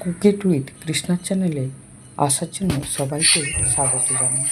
Cook it with কৃষ্ণার চ্যানেলে আসার জন্য সবাইকে স্বাগত জানাই।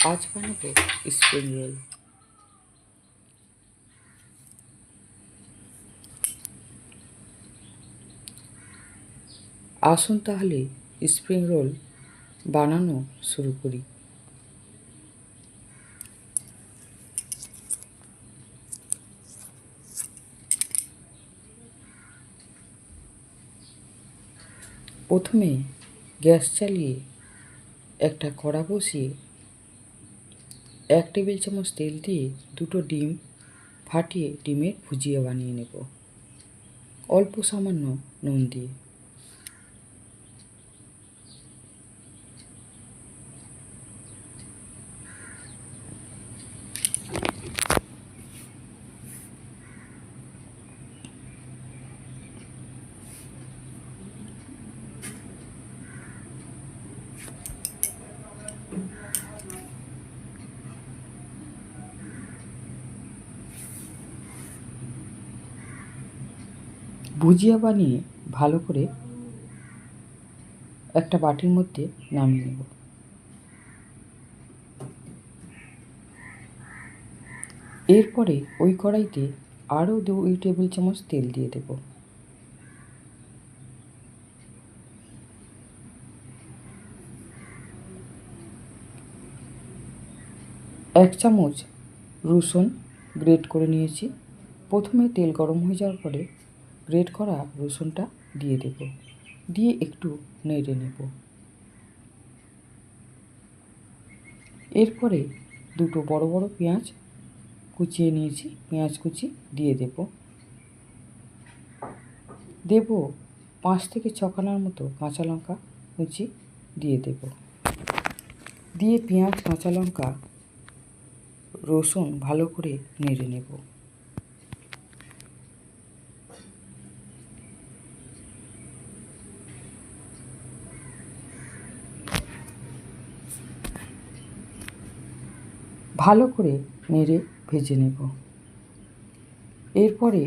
আজ বানাবো স্প্রিং রোল। আসুন তাহলে স্প্রিং রোল বানানো শুরু করি। প্রথমে গ্যাস চালিয়ে একটা কড়া বসিয়ে 1 টেবিল চামচ তেল দিয়ে 2টো ডিম ফাটিয়ে ডিমের ভুজিয়া বানিয়ে নেব অল্প সামান্য নুন দিয়ে। ভুজিয়া বানিয়ে ভালো করে একটা বাটির মধ্যে নামিয়ে নেব। এরপরে ওই কড়াইতে আরও 2 টেবিল চামচ তেল দিয়ে দেব। এক চামচ রসুন গ্রেট করে নিয়েছি। প্রথমে তেল গরম হয়ে যাওয়ার পরে গ্রেট করা রসুনটা দিয়ে দেব, দিয়ে একটু নেড়ে নেব। এরপরে 2টো বড় বড় পেঁয়াজ কুচিয়ে নিয়েছি, পেঁয়াজ কুচি দিয়ে দেব। 5 থেকে 6 খানার মতো কাঁচা লঙ্কা কুচি দিয়ে দেব। দিয়ে পেঁয়াজ, কাঁচা লঙ্কা, রসুন ভালো করে নেড়ে নেব। ভালো করে নেড়ে ভেজে নেব। এরপরে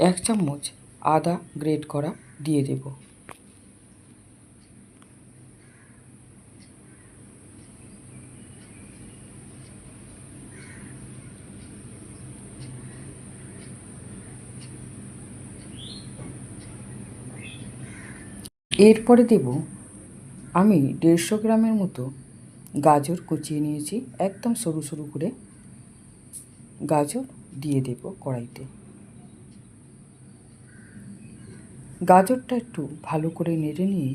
1 চামচ আদা গ্রেট করা দিয়ে দেব। এরপরে দেব আমি 150 গ্রামের মতো গাজর কুচিয়ে নিয়েছি, একদম সরু সরু করে গাজর দিয়ে দেব কড়াইতে। গাজরটা একটু ভালো করে নেড়ে নিয়ে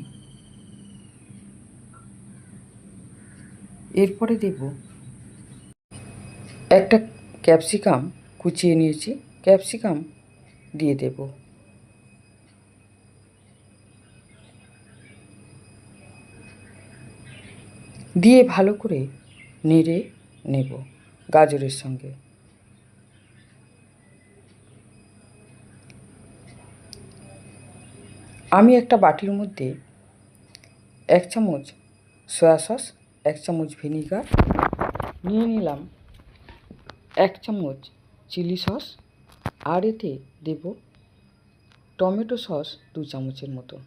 এরপরে দেব একটা ক্যাপসিকাম কুচিয়ে নিয়েছি, ক্যাপসিকাম দিয়ে দেব। দিয়ে ভালো করে নেড়ে নেব গাজরের সঙ্গে। আমি একটা বাটির মধ্যে 1 চামচ সয়া সস, 1 চামচ ভিনিগার নিয়ে নিলাম, 1 চামচ চিলি সস, আর এতে দেব টমেটো সস 2 চামচের মতো।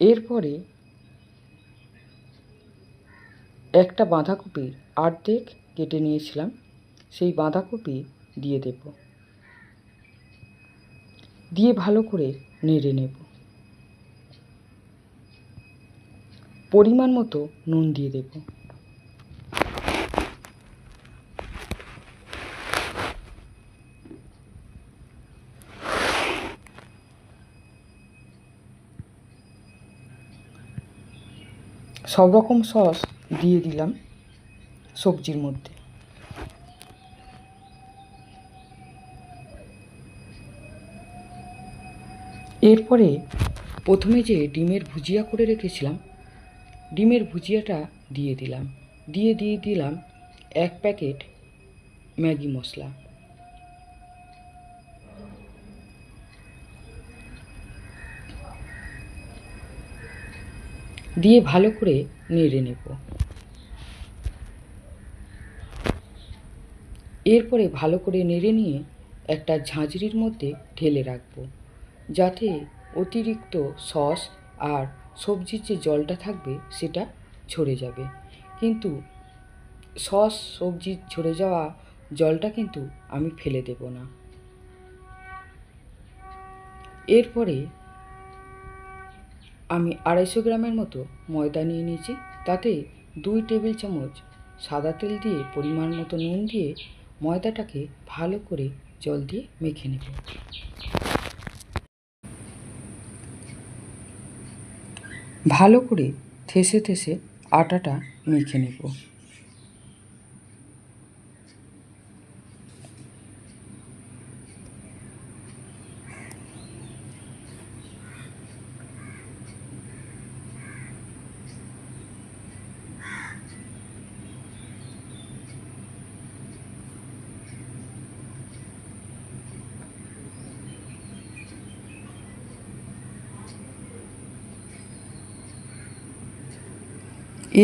এরপরে একটা বাঁধাকপির অর্ধেক কেটে নিয়েছিলাম, সেই বাঁধাকপি দিয়ে দেব। দিয়ে ভালো করে নেড়ে নেব। পরিমাণ মতো নুন দিয়ে দেব। সব রকম সস দিয়ে দিলাম সবজির মধ্যে। এরপরে প্রথমে যে ডিমের ভুজিয়া করে রেখেছিলাম, ডিমের ভুজিয়াটা দিয়ে দিলাম, দিয়ে দিলাম 1 প্যাকেট ম্যাগি মশলা। দিয়ে ভালো করে নেড়ে নেব। এরপরে ভালো করে নেড়ে নিয়ে একটা ঝাঁঝরির মধ্যে ঢেলে রাখবো, যাতে অতিরিক্ত সস আর সবজির যে জলটা থাকবে সেটা ঝরে যাবে। কিন্তু সস সবজির ঝরে যাওয়া জলটা কিন্তু আমি ফেলে দেব না। এরপরে আমি 250 গ্রামের মতো ময়দা নিয়ে নিয়েছি। তাতে 2 টেবিল চামচ সাদা তেল দিয়ে পরিমাণ মতো নুন দিয়ে ময়দাটাকে ভালো করে জল দিয়ে মেখে নেব। ভালো করে থেসে থেসে আটাটা মেখে নেব।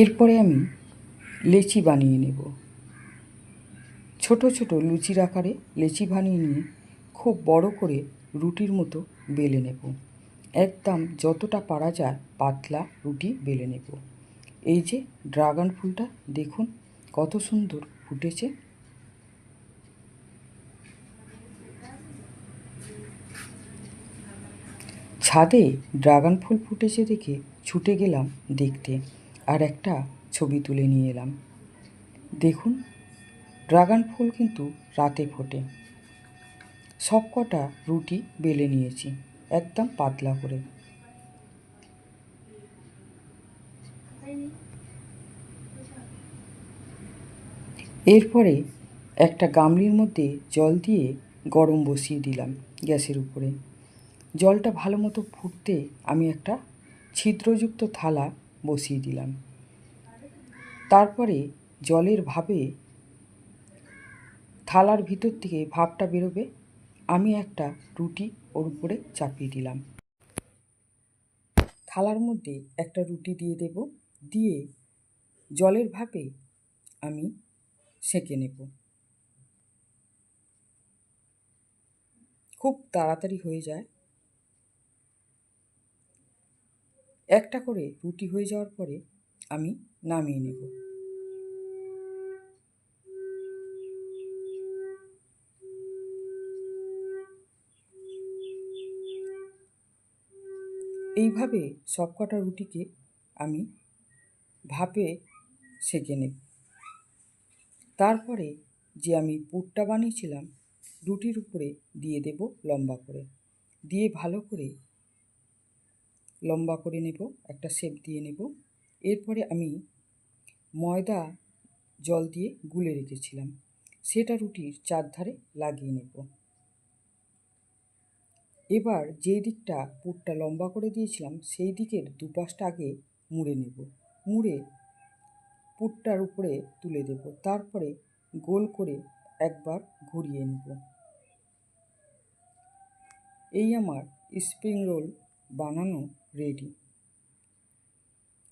এরপরে আমি লেচি বানিয়ে নেব। ছোট ছোট লুচির আকারে লেচি বানিয়ে নিয়ে খুব বড় করে রুটির মতো বেলে নেব। একদম যতটা পারা যায় পাতলা রুটি বেলে নেব। এই যে ড্রাগন ফুলটা দেখুন কত সুন্দর ফুটেছে। ছাদে ড্রাগন ফুল ফুটেছে দেখে ছুটে গেলাম দেখতে, আর একটা ছবি তুলে নিয়ে এলাম। দেখুন ড্রাগন ফুল কিন্তু রাতে ফোটে। সব কটা রুটি বেলে নিয়েছি একদম পাতলা করে। এরপরে একটা গামলির মধ্যে জল দিয়ে গরম বসিয়ে দিলাম গ্যাসের উপরে। জলটা ভালো মতো ফুটতে আমি একটা ছিদ্রযুক্ত থালা বসিয়ে দিলাম। তারপরে জলের ভাপে থালার ভিতর থেকে ভাপটা বেরোবে, আমি একটা রুটি ওর উপরে চাপিয়ে দিলাম। থালার মধ্যে একটা রুটি দিয়ে দেব, দিয়ে জলের ভাপে আমি সেঁকে নেব। খুব তাড়াতাড়ি হয়ে যায়। একটা করে রুটি হয়ে যাওয়ার পরে আমি নামিয়ে নেব। এইভাবে সবকটা রুটিকে আমি ভাপে সেঁকে নেব। তারপরে যে আমি পুরটা বানিয়েছিলাম রুটির উপরে দিয়ে দেব লম্বা করে, দিয়ে ভালো করে লম্বা করে নেব, একটা শেপ দিয়ে নেব। এরপরে আমি ময়দা জল দিয়ে গুলে রেখেছিলাম, সেটা রুটির চারধারে লাগিয়ে নেব। এবার যে দিকটা পুরটা লম্বা করে দিয়েছিলাম সেই দিকের দুপাশটা আগে মুড়ে নেব। মুড়ে পুরটার উপরে তুলে দেব, তারপরে গোল করে একবার ঘুরিয়ে নেব। এই আমার স্প্রিং রোল বানানো রেডি।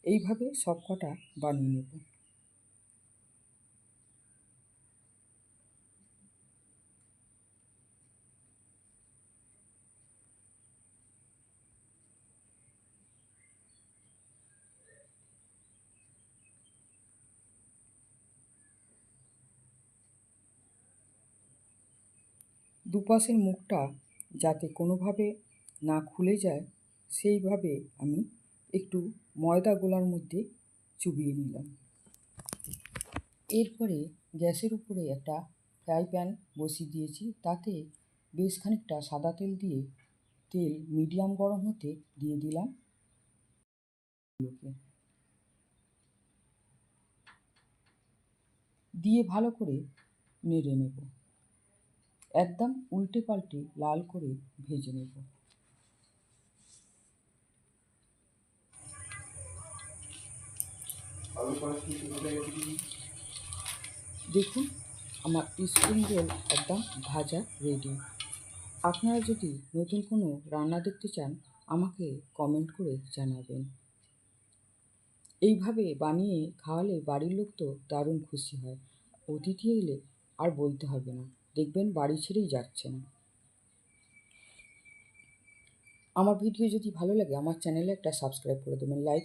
এইভাবে সবকটা বানিয়ে নেব। দুপাশের মুখটা যাতে কোনোভাবে না খুলে যায় সেইভাবে আমি একটু ময়দা গোলার মধ্যে চুবিয়ে নিলাম। এরপরে গ্যাসের উপরে একটা ফ্রাই প্যান বসিয়ে দিয়েছি, তাতে বেশ খানিকটা সাদা তেল দিয়ে তেল মিডিয়াম গরম হতে দিয়ে দিলাম। দিয়ে ভালো করে নেড়ে নেব, একদম উল্টে পাল্টে লাল করে ভেজে নেব। দেখুন আমার স্প্রিং রোল একদম ভাজা রেডি। আপনারা যদি নতুন কোনো রান্না দেখতে চান আমাকে কমেন্ট করে জানাবেন। এইভাবে বানিয়ে খাওয়ালে বাড়ির লোক তো দারুণ খুশি হয়। অতিথি এলে আর বলতে হবে না। দেখবেন বাড়ি ছেড়েই যাচ্ছে না। আমার ভিডিও যদি ভালো লাগে আমার চ্যানেলে একটা সাবস্ক্রাইব করে দেবেন, লাইক